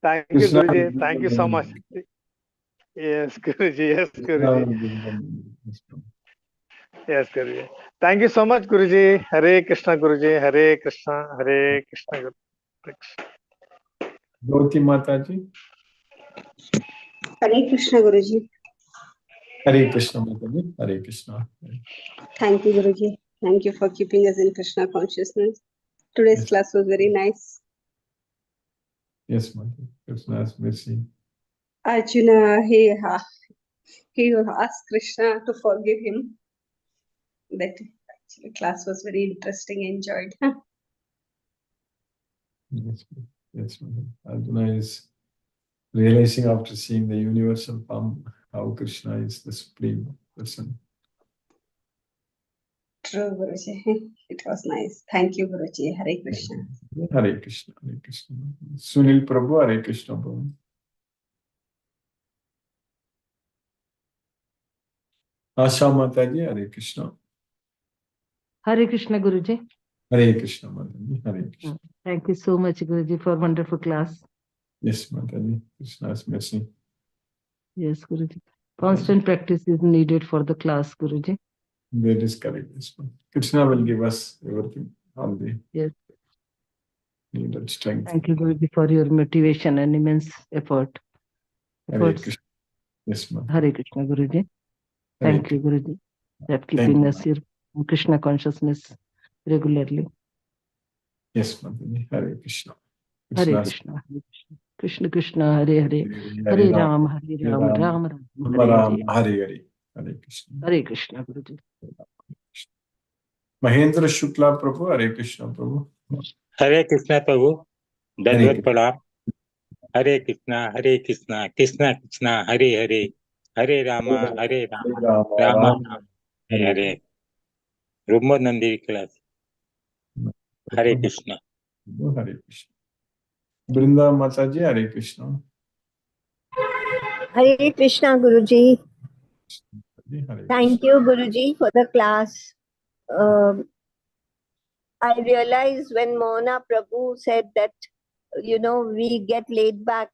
thank you, Krishna will Guruji. give Thank you them so much. money. Yes, Guruji. Yes, Krishna Guruji. will give them money. Yes, Prabhu. Yes, Guruji. Thank you so much, Guruji. Hare Krishna, Guruji. Hare Krishna. Hare Krishna, Guruji. Jyoti Mataji. Hare Krishna Guruji. Hare Krishna, Mataji. Hare Krishna. Thank you, Guruji. Thank you for keeping us in Krishna consciousness. Today's Yes. class was very nice. Yes, Mataji. Krishna's mercy. Arjuna, he asked Krishna to forgive him. That actually class was very interesting. Enjoyed. Yes, yes, Mataji. Arjuna is realizing after seeing the universal form how Krishna is the supreme person. True, Guruji. It was nice. Thank you, Guruji. Hare Krishna. Hare Krishna, Hare Krishna. Sunil Prabhu, Hare Krishna, Prabhu. Asha Mataji, Hare Krishna. Hare Krishna, Guruji. Hare Krishna, Mataji. Hare Krishna. Thank you so much, Guruji, for wonderful class. Yes, Mataji. Krishna's mercy. Yes, Guruji. Constant practice is needed for the class, Guruji. That is correct. Yes, ma'am. Krishna will give us everything, all the Yes. needed strength. Thank you, Guruji, for your motivation and immense effort. Hare Efforts. Krishna. Yes, ma'am. Hare Krishna, Guruji. Hare Thank you, Guruji, that keeping you, us here in Krishna consciousness regularly. Yes, Mataji. Hare Krishna. Hare Krishna's Krishna, Hare Krishna. Krishna Krishna, Hare Hare. Hare Ram, Hare Ram, Ram Ram, Hare Ram, Hare. Hare Hare. Hare Krishna. Hare Krishna, Guruji. Mahendra Shukla Prabhu, Hare Krishna Prabhu. Hare Krishna Prabhu, Hare Dandvat Pranam. Hare Krishna, Krishna Krishna, Hare Hare, Hare Rama, Rama Rama, Hare Hare. Rumbo Nandi class. Hare Krishna. Hare Krishna. Brinda Mataji, Hare Krishna. Hare Krishna, Guruji. Hare Thank you, Guruji, for the class. I realized when Mona Prabhu said that, we get laid back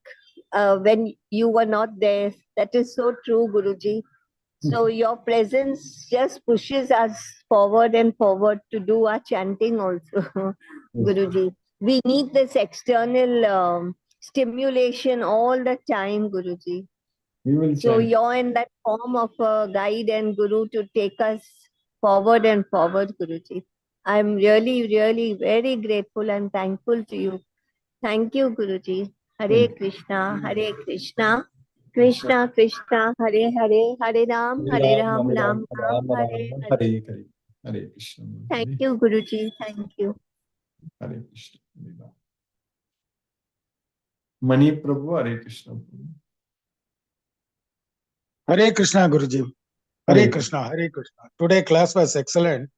when you were not there. That is so true, Guruji. So your presence just pushes us forward and forward to do our chanting also, Guruji. We need this external stimulation all the time, Guruji. We will So chant. you're in that form of a guide and guru to take us forward and forward, Guruji. I'm really, really very grateful and thankful to you. Thank you, Guruji. Hare Krishna, Hare Krishna, Krishna Krishna, Hare Hare, Hare Ram, Ram, Ram Hare Hare. Hare Hare Krishna. Thank you, Guruji. Thank you. Hare Krishna. Hare Ram. Mani Prabhu, Hare Krishna Prabhu. Hare Krishna, Guruji. Hare Krishna, Hare Krishna. Today class was excellent.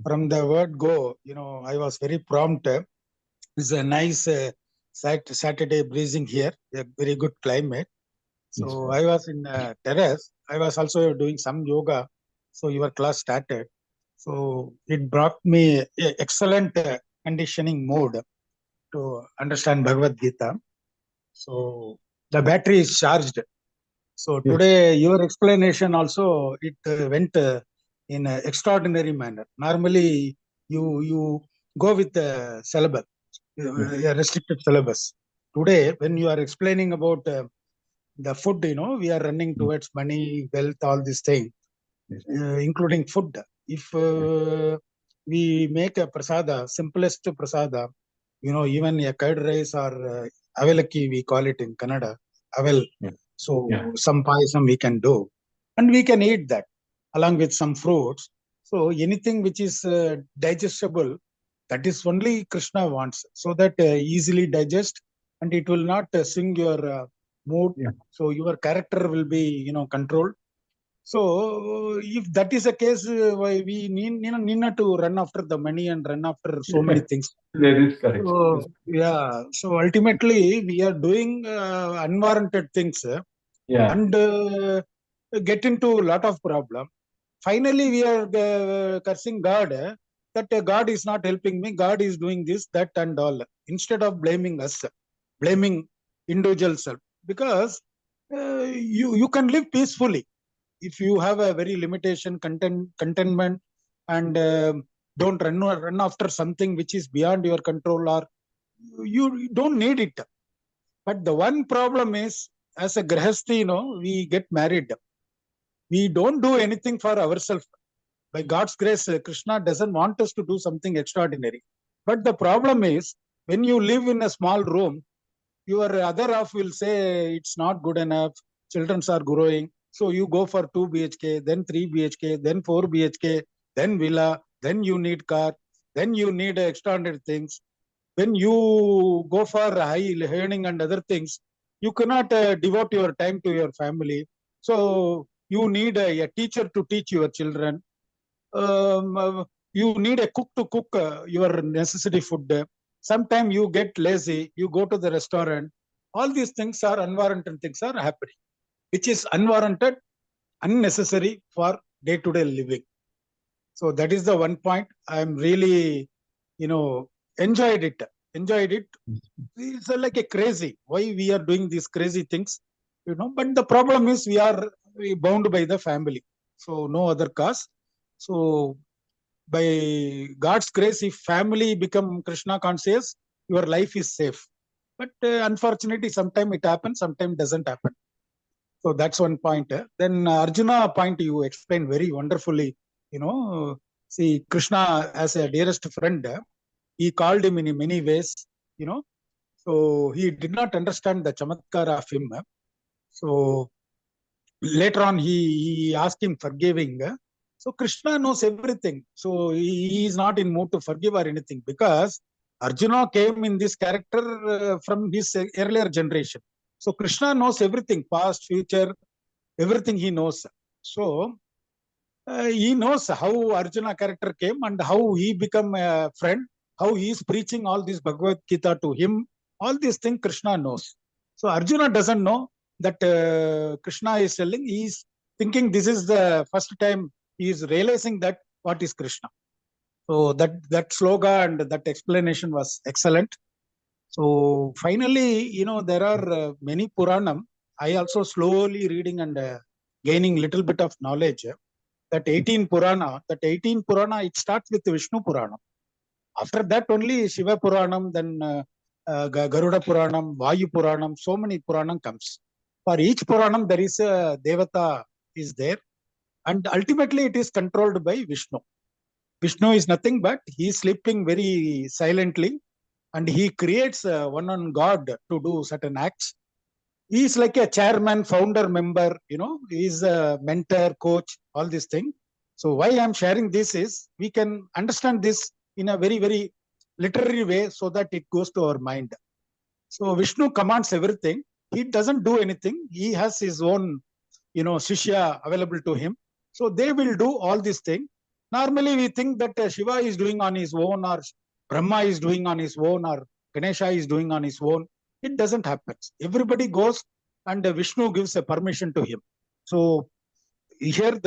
From the word go, I was very prompt. It's a nice Saturday breezing here, a very good climate. So I was in terrace. I was also doing some yoga. So your class started. So it brought me a excellent conditioning mode to understand Bhagavad Gita. So the battery is charged. So today your explanation also, it went in an extraordinary manner. Normally you go with the syllable. a restricted syllabus. Today, when you are explaining about the food, we are running towards money, wealth, all these things, including food. If we make a prasada, simplest prasada, even a curd rice or avelaki, we call it in Kannada, avel. So some payasam we can do, and we can eat that along with some fruits. So anything which is digestible, that is only Krishna wants, so that easily digest, and it will not swing your mood. So your character will be, controlled. So if that is the case, why we need not to run after the money and run after so many things. That is correct. So, yeah. So ultimately, we are doing unwarranted things and get into a lot of problem. Finally, we are cursing God that God is not helping me. God is doing this, that, and all. Instead of blaming us, blaming individual self, because you can live peacefully if you have a very limitation contentment and don't run after something which is beyond your control, or you don't need it. But the one problem is, as a grahasti, we get married, we don't do anything for ourselves. By God's grace, Krishna doesn't want us to do something extraordinary. But the problem is, when you live in a small room, your other half will say it's not good enough, children are growing, so you go for 2 BHK, then 3 BHK, then 4 BHK, then villa, then you need car, then you need extraordinary things. When you go for high earning and other things, you cannot devote your time to your family. So you need a teacher to teach your children. You need a cook to cook your necessary food. Sometimes you get lazy, you go to the restaurant. All these things are unwarranted things are happening, which is unwarranted, unnecessary for day-to-day living. So that is the one point. I'm really, enjoyed it. It's like a crazy. Why we are doing these crazy things, But the problem is we are bound by the family. So no other cause. So by God's grace, if family become Krishna conscious, your life is safe. But unfortunately, sometimes it happens, sometimes doesn't happen. So that's one point. Then Arjuna point you explained very wonderfully. See Krishna as a dearest friend, he called him in many ways. So he did not understand the chamatkara of him. So later on, he asked him forgiving. So Krishna knows everything. So he is not in mood to forgive or anything, because Arjuna came in this character from his earlier generation. So Krishna knows everything, past, future, everything he knows. So he knows how Arjuna character came and how he become a friend, how he is preaching all this Bhagavad Gita to him. All these things Krishna knows. So Arjuna doesn't know that Krishna is telling. He is thinking this is the first time he is realizing that what is Krishna. So that sloga and that explanation was excellent. So finally, there are many Puranam. I also slowly reading and gaining little bit of knowledge. That 18 Purana, it starts with Vishnu Purana. After that only Shiva Puranam, then Garuda Puranam, Vayu Puranam, so many Puranam comes. For each Puranam, there is a Devata is there. And ultimately, it is controlled by Vishnu. Vishnu is nothing but he is sleeping very silently, and he creates one God to do certain acts. He is like a chairman, founder, member, he is a mentor, coach, all these things. So why I'm sharing this is we can understand this in a very, very literary way so that it goes to our mind. So Vishnu commands everything. He doesn't do anything. He has his own, Shishya available to him. So they will do all these things. Normally we think that Shiva is doing on his own, or Brahma is doing on his own, or Ganesha is doing on his own. It doesn't happen. Everybody goes and Vishnu gives a permission to him. So here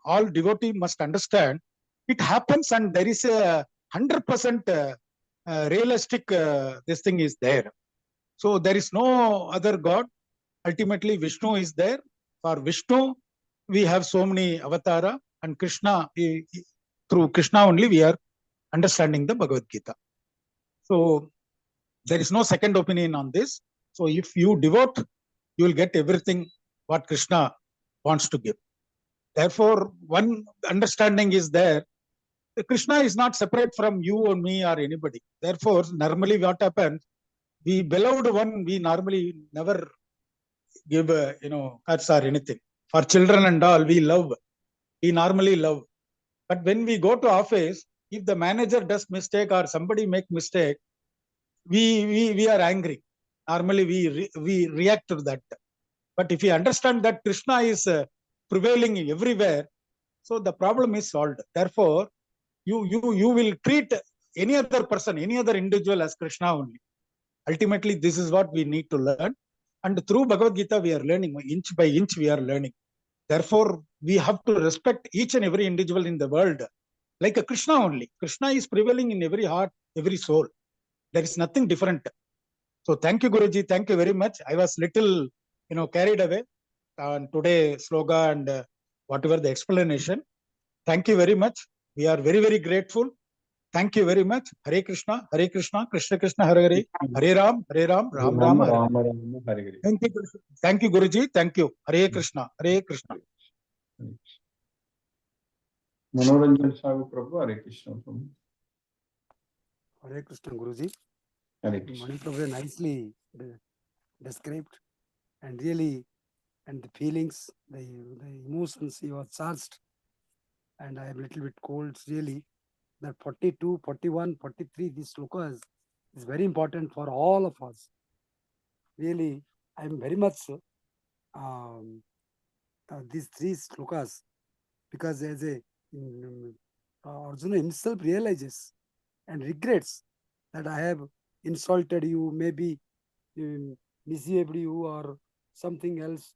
all devotee must understand it happens, and there is a 100% realistic this thing is there. So there is no other God. Ultimately, Vishnu is there. For Vishnu, we have so many avatara, and Krishna, through Krishna only we are understanding the Bhagavad Gita. So There is no second opinion on this. So if you devote, you will get everything what Krishna wants to give. Therefore, one understanding is there. Krishna is not separate from you or me or anybody. Therefore, normally what happens, we beloved one, we normally never give, cuts or anything. For children and all, we love. We normally love. But when we go to office, if the manager does mistake or somebody make mistake, we are angry. Normally, we react to that. But if you understand that Krishna is prevailing everywhere, so the problem is solved. Therefore, you will treat any other person, any other individual as Krishna only. Ultimately, this is what we need to learn. And through Bhagavad Gita, we are learning. Inch by inch, we are learning. Therefore, we have to respect each and every individual in the world like a Krishna only. Krishna is prevailing in every heart, every soul. There is nothing different. So thank you, Guruji. Thank you very much. I was little, carried away on today's sloga and whatever the explanation. Thank you very much. We are very, very grateful. Thank you very much. Hare Krishna, Krishna Krishna, Hare Hare, Hare Ram, Ram Rama, Hare Hare. Thank you, thank you, Guruji. Thank you. Hare Krishna, Krishna. Manoranjan Sagu Prabhu, Hare Krishna Prabhu. Hare Krishna Guruji. Hare Krishna. Mani Prabhu nicely described, and really, and the feelings, the emotions he was charged, and I am a little bit cold really. That 42, 41, 43, these slokas is very important for all of us. Really, I am very much these three slokas, because as a Arjuna himself realizes and regrets that I have insulted you, maybe misused you or something else.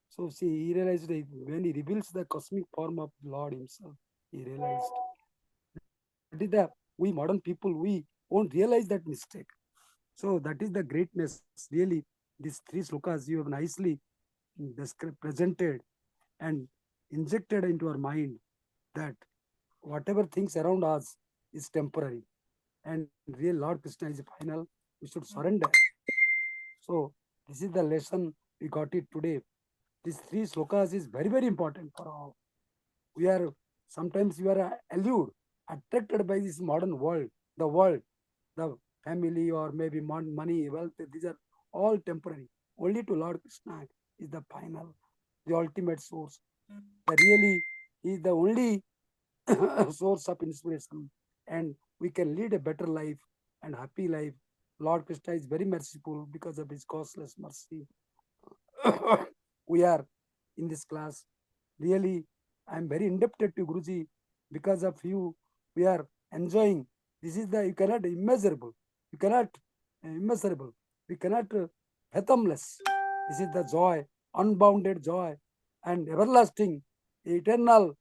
So see, he realized that when he reveals the cosmic form of Lord himself, he realized that is the, we modern people, we won't realize that mistake. So that is the greatness. Really, these three slokas you have nicely presented and injected into our mind that whatever things around us is temporary, and real Lord Krishna is final. We should surrender. So this is the lesson we got it today. These three slokas is very, very important for all. We are sometimes you are allured, attracted by this modern world, the family, or maybe money, wealth. These are all temporary. Only to Lord Krishna is the final, the ultimate source. Really is the only source of inspiration, and we can lead a better life and happy life. Lord Krishna is very merciful because of his causeless mercy. We are in this class. Really, I am very indebted to Guruji. Because of you, we are enjoying. This is the, you cannot immeasurable. You cannot immeasurable. We cannot fathomless. This is the joy, unbounded joy, and everlasting, eternal,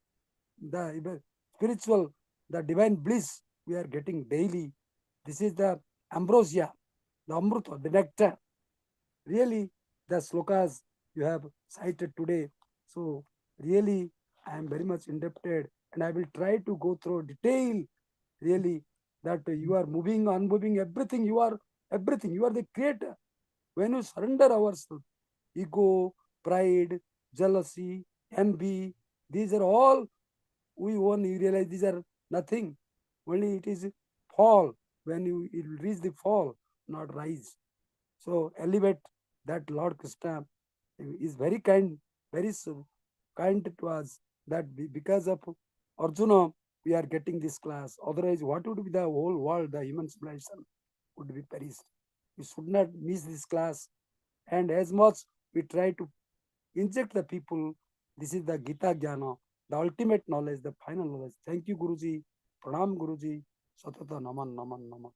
the spiritual, the divine bliss we are getting daily. This is the ambrosia, the amruta, the nectar. Really, the slokas you have cited today. So really, I am very much indebted, and I will try to go through detail. Really, that you are moving, unmoving, everything. You are everything. You are the creator. When you surrender ourselves, ego, pride, jealousy, envy, these are all we own. You realize these are nothing. Only it is fall. When you reach the fall, not rise. So elevate that Lord Krishna is very kind, very kind to us, that because of Arjuna, we are getting this class. Otherwise, what would be the whole world, the human civilization would be perished. We should not miss this class. And as much we try to inject the people, this is the Gita Jnana, the ultimate knowledge, the final knowledge. Thank you, Guruji. Pranam, Guruji. Satata Naman, Naman, Naman.